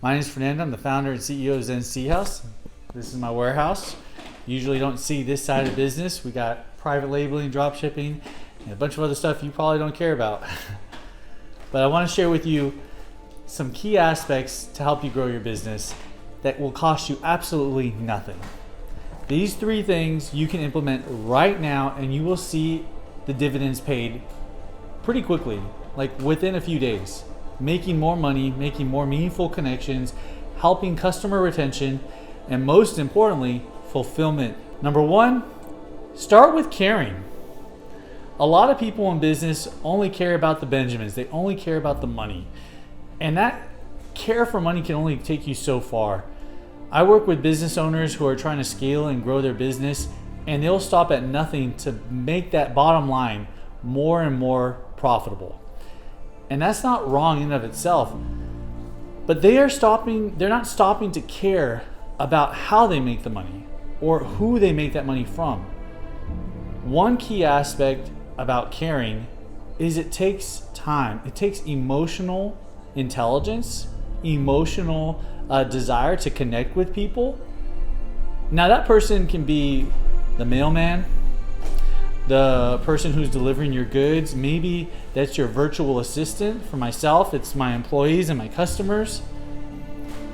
My name is Fernando. I'm the founder and CEO of Zen Tea House. This is my warehouse. Usually don't see this side of business. We got private labeling, drop shipping, and a bunch of other stuff you probably don't care about. But I want to share with you some key aspects to help you grow your business that will cost you absolutely nothing. These three things you can implement right now and you will see the dividends paid pretty quickly, like within a few days. Making more money, making more meaningful connections, helping customer retention, and most importantly, fulfillment. Number one, start with caring. A lot of people in business only care about the Benjamins. They only care about the money. And that care for money can only take you so far. I work with business owners who are trying to scale and grow their business, and they'll stop at nothing to make that bottom line more and more profitable. And that's not wrong in and of itself. But they're not stopping to care about how they make the money or who they make that money from. One key aspect about caring is it takes time. It takes emotional intelligence, emotional desire to connect with people. Now that person can be the mailman, the person who's delivering your goods. Maybe that's your virtual assistant. For myself, it's my employees and my customers.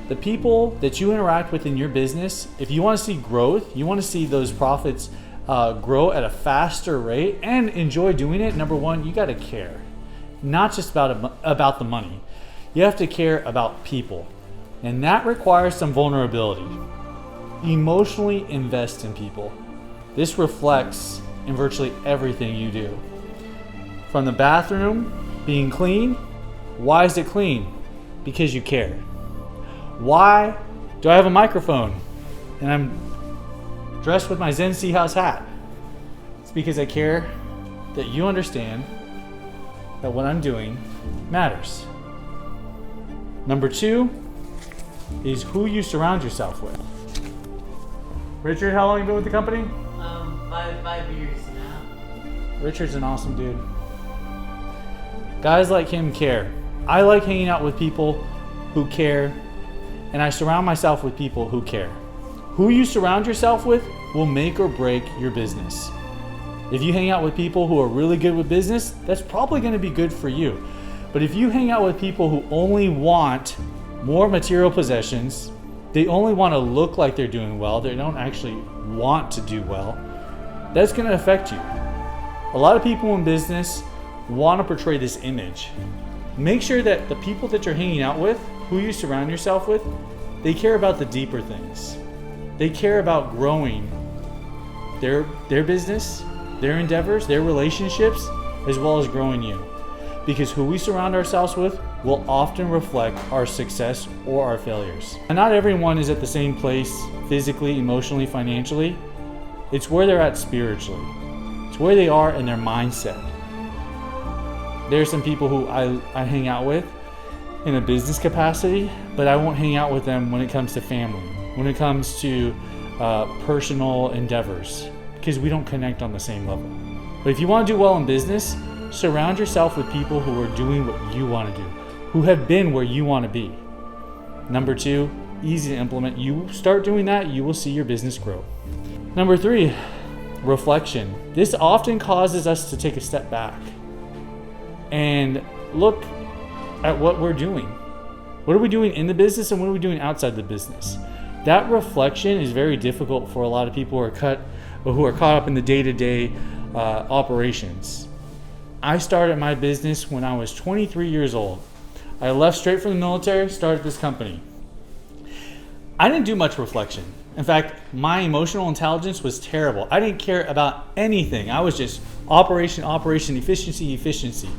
The people that you interact with in your business, if you want to see growth, you want to see those profits grow at a faster rate and enjoy doing it, number one, you got to care. Not just about the money. You have to care about people. And that requires some vulnerability. Emotionally invest in people. This reflects in virtually everything you do. From the bathroom being clean, why is it clean? Because you care. Why do I have a microphone and I'm dressed with my Zen Tea House hat? It's because I care that you understand that what I'm doing matters. Number two is who you surround yourself with. Richard, how long have you been with the company? 5 years now. Richard's an awesome dude. Guys like him care. I like hanging out with people who care, and I surround myself with people who care. Who you surround yourself with will make or break your business. If you hang out with people who are really good with business, that's probably going to be good for you. But if you hang out with people who only want more material possessions, they only want to look like they're doing well, they don't actually want to do well, that's going to affect you. A lot of people in business want to portray this image. Make sure that the people that you're hanging out with, who you surround yourself with, they care about the deeper things. They care about growing their business, their endeavors, their relationships, as well as growing you. Because who we surround ourselves with will often reflect our success or our failures. And not everyone is at the same place physically, emotionally, financially. It's where they're at spiritually. It's where they are in their mindset. There are some people who I hang out with in a business capacity, but I won't hang out with them when it comes to family, when it comes to personal endeavors, because we don't connect on the same level. But if you want to do well in business, surround yourself with people who are doing what you want to do, who have been where you want to be. Number two, easy to implement. You start doing that, you will see your business grow. Number three, reflection. This often causes us to take a step back and look at what we're doing. What are we doing in the business and what are we doing outside the business? That reflection is very difficult for a lot of people who are caught up in the day-to-day operations. I started my business when I was 23 years old. I left straight from the military, started this company. I didn't do much reflection. In fact, my emotional intelligence was terrible. I didn't care about anything. I was just operation, efficiency.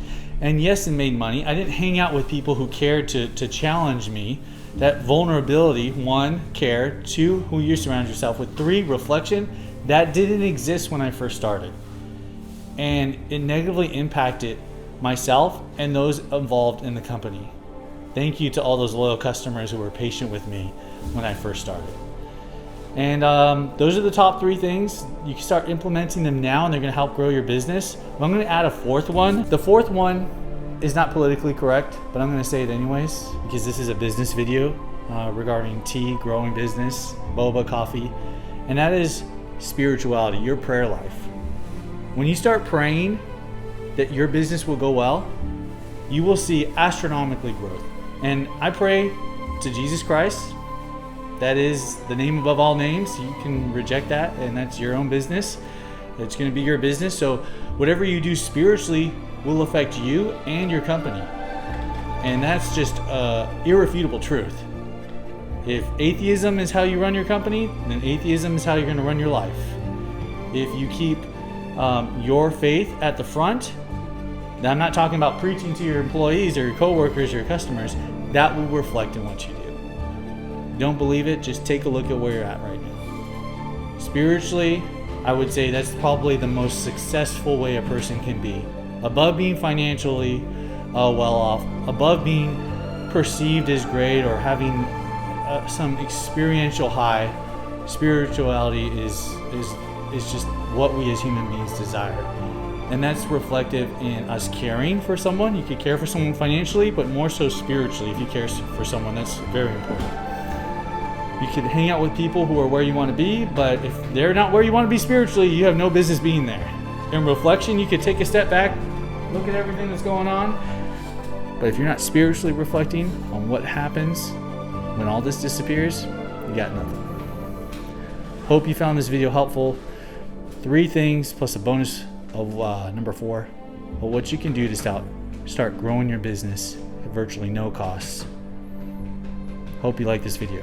And yes, it made money. I didn't hang out with people who cared to challenge me. That vulnerability, one, care, two, who you surround yourself with, three, reflection, that didn't exist when I first started. And it negatively impacted myself and those involved in the company. Thank you to all those loyal customers who were patient with me when I first started. And those are the top three things. You can start implementing them now and they're going to help grow your business. But I'm going to add a fourth one. The fourth one is not politically correct, but I'm going to say it anyways because this is a business video regarding tea, growing business, boba coffee, and that is spirituality, your prayer life. When you start praying that your business will go well, you will see astronomically growth. And I pray to Jesus Christ. That is the name above all names. You can reject that, and that's your own business. It's going to be your business. So whatever you do spiritually will affect you and your company. And that's just irrefutable truth. If atheism is how you run your company, then atheism is how you're going to run your life. If you keep your faith at the front, I'm not talking about preaching to your employees or your coworkers or your customers, that will reflect in what you do. Don't believe it, just take a look at where you're at right now. Spiritually, I would say that's probably the most successful way a person can be. Above being financially well off, above being perceived as great or having some experiential high, spirituality is just what we as human beings desire. And that's reflective in us caring for someone. You could care for someone financially, but more so spiritually. If you care for someone, that's very important. You could hang out with people who are where you want to be, but if they're not where you want to be spiritually, you have no business being there. In reflection, you could take a step back, look at everything that's going on, but if you're not spiritually reflecting on what happens when all this disappears, you got nothing. Hope you found this video helpful. 3 things plus a bonus of number 4 of what you can do to start growing your business at virtually no cost. Hope you like this video.